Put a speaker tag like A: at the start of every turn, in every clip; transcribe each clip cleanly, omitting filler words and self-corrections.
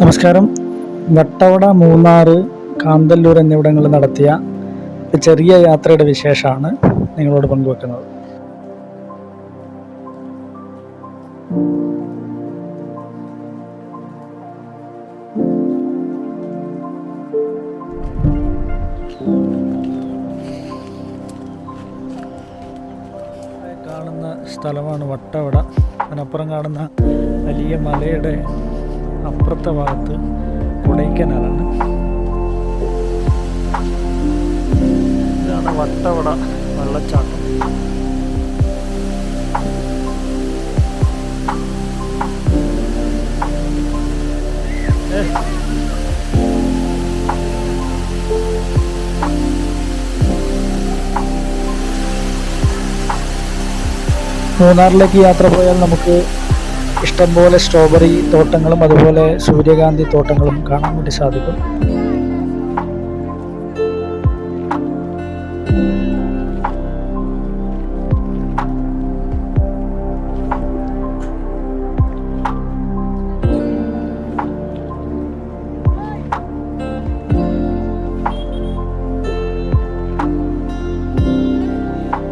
A: നമസ്കാരം. വട്ടവട, മൂന്നാർ, കാന്തല്ലൂർ എന്നിവിടങ്ങളിൽ നടത്തിയ ഒരു ചെറിയ യാത്രയുടെ വിശേഷമാണ് നിങ്ങളോട് പങ്കുവെക്കുന്നത്. കാണുന്ന സ്ഥലമാണ് വട്ടവട. അതിനപ്പുറം കാണുന്ന വലിയ മലയുടെ അപ്പുറത്തെ ഭാഗത്ത് കൊടൈക്കനാലാണ്. ഇതാണ് വട്ടവട വെള്ളച്ചാട്ടം. മൂന്നാറിലേക്ക് യാത്ര പോയാൽ നമുക്ക് ഇഷ്ടംപോലെ സ്ട്രോബെറി തോട്ടങ്ങളും അതുപോലെ സൂര്യകാന്തി തോട്ടങ്ങളും കാണാൻ വേണ്ടി സാധിക്കും.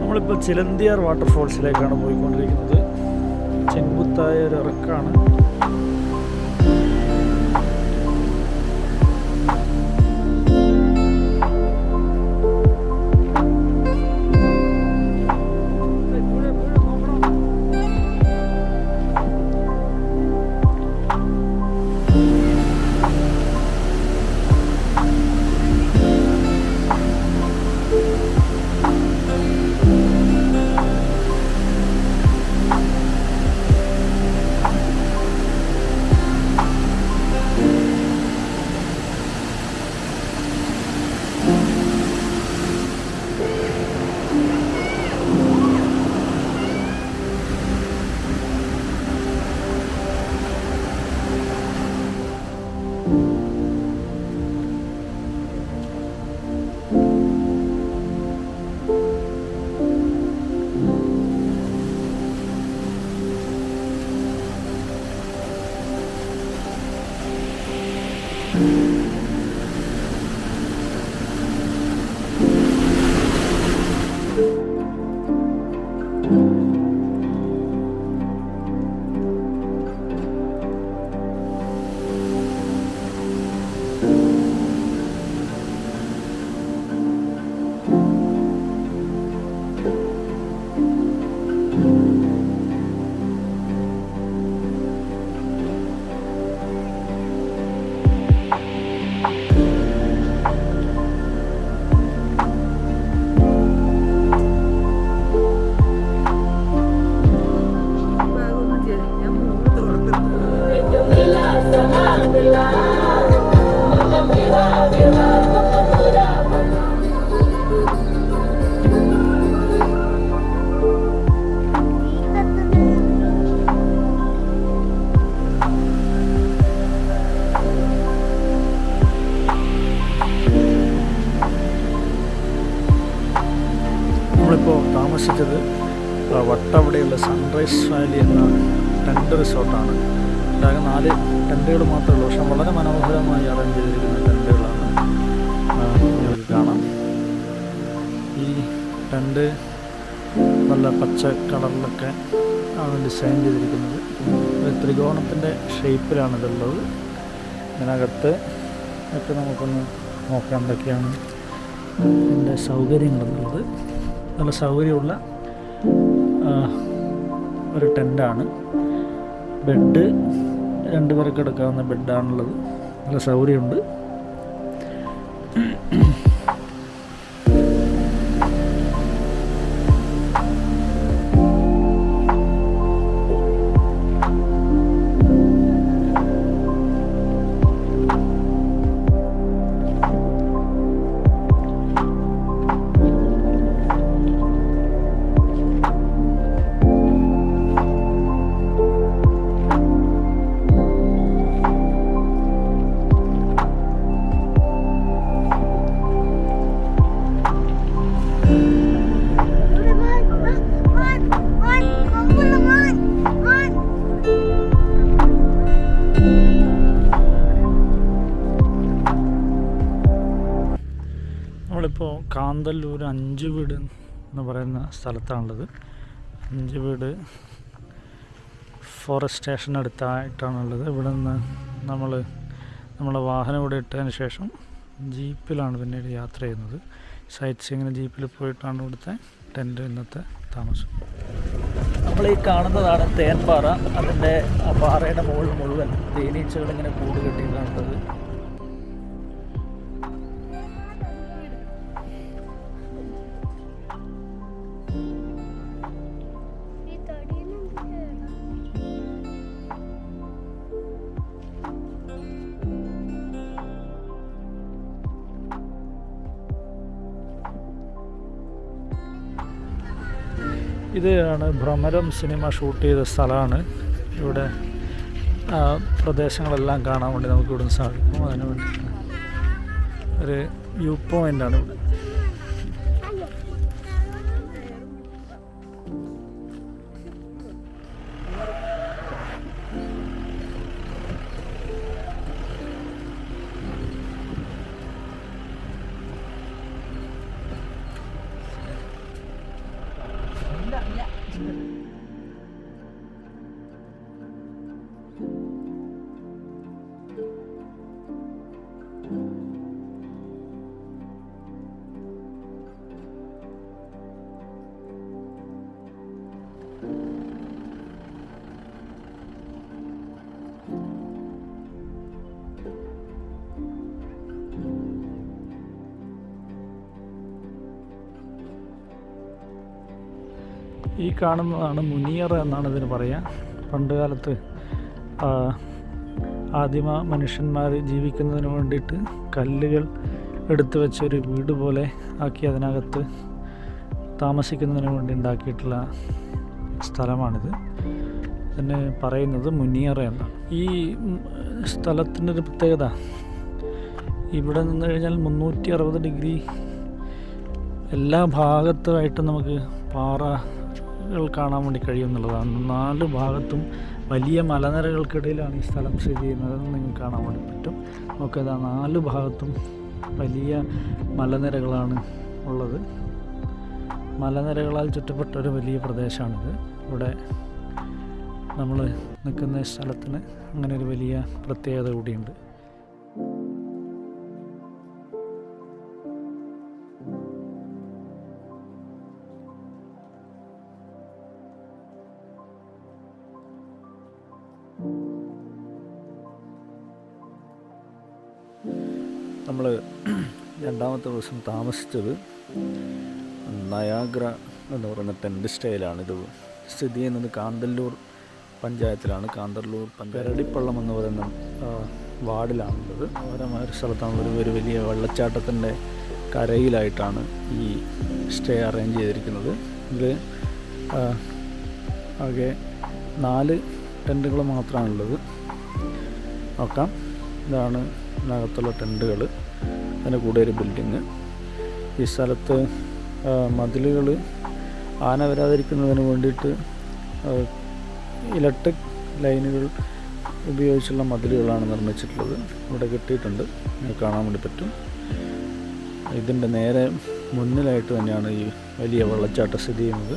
A: നമ്മളിപ്പോൾ ചിലന്തിയാർ വാട്ടർഫോൾസിലേക്കാണ് പോയിക്കൊണ്ടിരിക്കുന്നത്. ചെങ്കുത്തായ ഒരു ഇറക്കാണ്. നമ്മളിപ്പോൾ താമസിച്ചത് വട്ടവടയുള്ള സൺറൈസ് വാലി എന്ന ടെൻ്റ് റിസോർട്ടാണ്. ആകെ 4 ടെൻറ്റുകൾ മാത്രമേ ഉള്ളൂ. പക്ഷെ വളരെ മനോഹരമായി അറേഞ്ച് ചെയ്തിരിക്കുന്ന ടെൻറ്റുകളാണ്. നിങ്ങൾക്ക് കാണാം. ഈ ടെൻറ്റ് നല്ല പച്ച കളറിലൊക്കെ ആണ് ഡിസൈൻ ചെയ്തിരിക്കുന്നത്. ഒരു ത്രികോണത്തിൻ്റെ ഷേപ്പിലാണ് ഇതുള്ളത്. ഇതിനകത്ത് ഒക്കെ നമുക്കൊന്ന് നോക്കാം എന്തൊക്കെയാണ് ഇതിൻ്റെ സൗകര്യങ്ങളെന്നുള്ളത്. നല്ല സൗകര്യമുള്ള ഒരു ടെൻ്റാണ്. ബെഡ് 2 പേർക്ക് എടുക്കാവുന്ന ബെഡാണുള്ളത്. നല്ല സൗകര്യമുണ്ട്. കാന്തല്ലൂർ 5 വീട് എന്ന് പറയുന്ന സ്ഥലത്താണുള്ളത്. 5 വീട് ഫോറസ്റ്റ് സ്റ്റേഷനടുത്തായിട്ടാണുള്ളത്. ഇവിടെ നിന്ന് നമ്മളെ വാഹനം ഇവിടെ ഇട്ടതിന് ശേഷം ജീപ്പിലാണ് പിന്നീട് യാത്ര ചെയ്യുന്നത്. സൈറ്റ് സീയിങ്ങിന് ജീപ്പിൽ പോയിട്ടാണ് ഇവിടുത്തെ ഇന്നത്തെ താമസം. നമ്മൾ ഈ കാണുന്നതാണ് തേൻപാറ. അതിൻ്റെ ആ പാറയുടെ മുകളിൽ മുഴുവൻ തേനീച്ചകൾ ഇങ്ങനെ കൂട് കെട്ടിയിട്ടാണുള്ളത്. ഇതാണ് ഭ്രമരം സിനിമ ഷൂട്ട് ചെയ്ത സ്ഥലമാണ്. ഇവിടെ പ്രദേശങ്ങളെല്ലാം കാണാൻ വേണ്ടി നമുക്ക് ഇവിടുന്ന് സാധിക്കും. അതിന് വേണ്ടി ഒരു വ്യൂ പോയിൻ്റാണ് ഇവിടെ. ഈ കാണുന്നതാണ് മുനിയറ എന്നാണ് ഇതിന് പറയുക. പണ്ട് കാലത്ത് ആദിമ മനുഷ്യന്മാർ ജീവിക്കുന്നതിന് വേണ്ടിയിട്ട് കല്ലുകൾ എടുത്തു വെച്ചൊരു വീട് പോലെ ആക്കി അതിനകത്ത് താമസിക്കുന്നതിന് വേണ്ടി ഉണ്ടാക്കിയിട്ടുള്ള സ്ഥലമാണിത്. ഇതിന് പറയുന്നത് മുനിയറ എന്നാണ്. ഈ സ്ഥലത്തിൻ്റെ ഒരു പ്രത്യേകത, ഇവിടെ നിന്ന് കഴിഞ്ഞാൽ 360 ഡിഗ്രി എല്ലാ ഭാഗത്തുമായിട്ടും നമുക്ക് പാറകൾ കാണാൻ വേണ്ടി കഴിയുമെന്നുള്ളതാണ്. 4 ഭാഗത്തും വലിയ മലനിരകൾക്കിടയിലാണ് ഈ സ്ഥലം സ്ഥിതി ചെയ്യുന്നതെന്ന് നിങ്ങൾക്ക് കാണാൻ വേണ്ടി പറ്റും. നമുക്കത് 4 ഭാഗത്തും വലിയ മലനിരകളാണ് ഉള്ളത്. മലനിരകളാൽ ചുറ്റപ്പെട്ട ഒരു വലിയ പ്രദേശമാണിത്. ഇവിടെ നമ്മൾ നിൽക്കുന്ന സ്ഥലത്തിന് അങ്ങനെ ഒരു വലിയ പ്രത്യേകത കൂടിയുണ്ട്. നമ്മൾ രണ്ടാമത്തെ ദിവസം താമസിച്ചത് നയാഗ്ര എന്ന് പറയുന്ന ടെൻറ്റ് സ്റ്റേയിലാണ്. ഇത് സ്ഥിതി ചെയ്യുന്നത് കാന്തല്ലൂർ പഞ്ചായത്തിലാണ്. കാന്തല്ലൂർ പെരടിപ്പള്ളം എന്ന് പറയുന്ന വാർഡിലാണുള്ളത്. മനോഹരമായ ഒരു സ്ഥലത്താണ്. ഒരു വലിയ വെള്ളച്ചാട്ടത്തിൻ്റെ കരയിലായിട്ടാണ് ഈ സ്റ്റേ അറേഞ്ച് ചെയ്തിരിക്കുന്നത്. ഇത് ആകെ 4 ടെൻറ്റുകൾ മാത്രമാണുള്ളത്. നോക്കാം, ഇതാണ് ഇതിനകത്തുള്ള ടെൻറ്റുകൾ. അതിന് കൂടെ ഒരു ബിൽഡിങ്. ഈ സ്ഥലത്ത് മതിലുകൾ ആന വരാതിരിക്കുന്നതിന് വേണ്ടിയിട്ട് ഇലക്ട്രിക് ലൈനുകൾ ഉപയോഗിച്ചുള്ള മതിലുകളാണ് നിർമ്മിച്ചിട്ടുള്ളത്. ഇവിടെ കെട്ടിയിട്ടുണ്ട്, നിങ്ങൾക്ക് കാണാൻ വേണ്ടി പറ്റും. ഇതിൻ്റെ നേരെ മുന്നിലായിട്ട് തന്നെയാണ് ഈ വലിയ വെള്ളച്ചാട്ടം സ്ഥിതി ചെയ്യുന്നത്.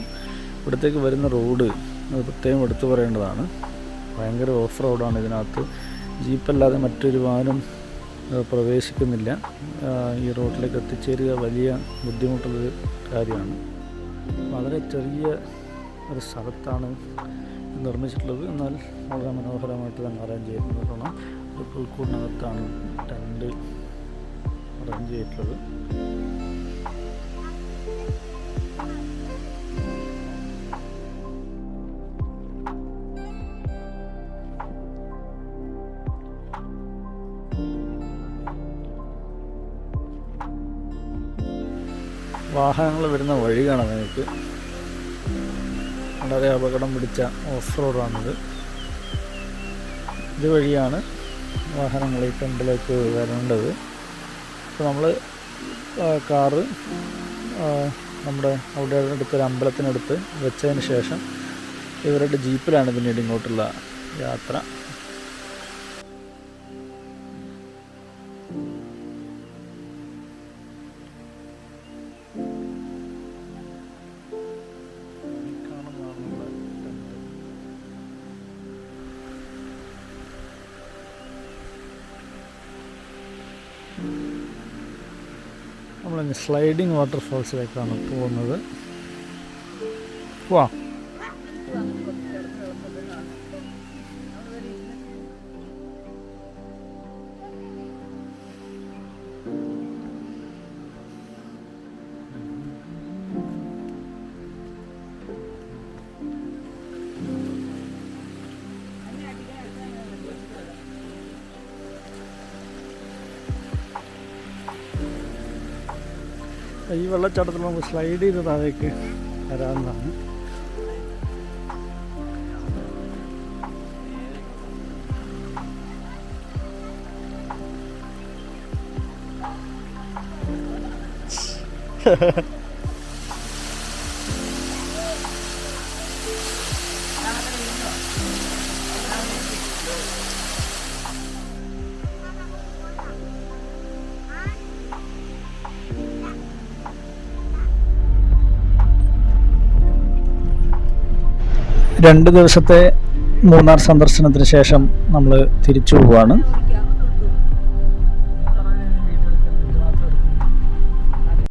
A: ഇവിടത്തേക്ക് വരുന്ന റോഡ് അത് പ്രത്യേകം എടുത്തു പറയേണ്ടതാണ്. ഭയങ്കര ഓഫ് റോഡാണ്. ഇതിനകത്ത് ജീപ്പല്ലാതെ മറ്റൊരു വാഹനം പ്രവേശിക്കുന്നില്ല. ഈ റോഡിലേക്ക് എത്തിച്ചേരുക വലിയ ബുദ്ധിമുട്ടുള്ളൊരു കാര്യമാണ്. വളരെ ചെറിയ ഒരു സ്ഥലത്താണ് നിർമ്മിച്ചിട്ടുള്ളത്. എന്നാൽ വളരെ മനോഹരമായിട്ട് തന്നെ അറേഞ്ച് ചെയ്തിട്ടുള്ളതാണ്. ഒരു പുൽക്കൂടിനകത്താണ് ടെൻറ്റ് അറേഞ്ച് ചെയ്തിട്ടുള്ളത്. വാഹനങ്ങൾ വരുന്ന വഴി കാണാം നിങ്ങൾക്ക്. വളരെ അപകടം പിടിച്ച ഓഫ് റോഡാണിത്. ഇതുവഴിയാണ് വാഹനങ്ങൾ ഈ ടെൻറ്റിലേക്ക് വരേണ്ടത്. അപ്പോൾ നമ്മൾ കാറ് നമ്മുടെ അവിടെ അടുത്തൊരു അമ്പലത്തിനടുത്ത് വെച്ചതിന് ശേഷം ഇവരുടെ ജീപ്പിലാണ് പിന്നീട് ഇങ്ങോട്ടുള്ള യാത്ര. നമ്മൾ സ്ലൈഡിങ് വാട്ടർഫോൾസിലേക്കാണ് പോകുന്നത്. വാ, ഈ വെള്ളച്ചാട്ടത്തിൽ നമുക്ക് സ്ലൈഡ് ചെയ്ത് താഴേക്ക് വരാവുന്നതാണ്. രണ്ട് ദിവസത്തെ മൂന്നാർ സന്ദർശനത്തിന് ശേഷം നമ്മൾ തിരിച്ചു പോവുകയാണ്.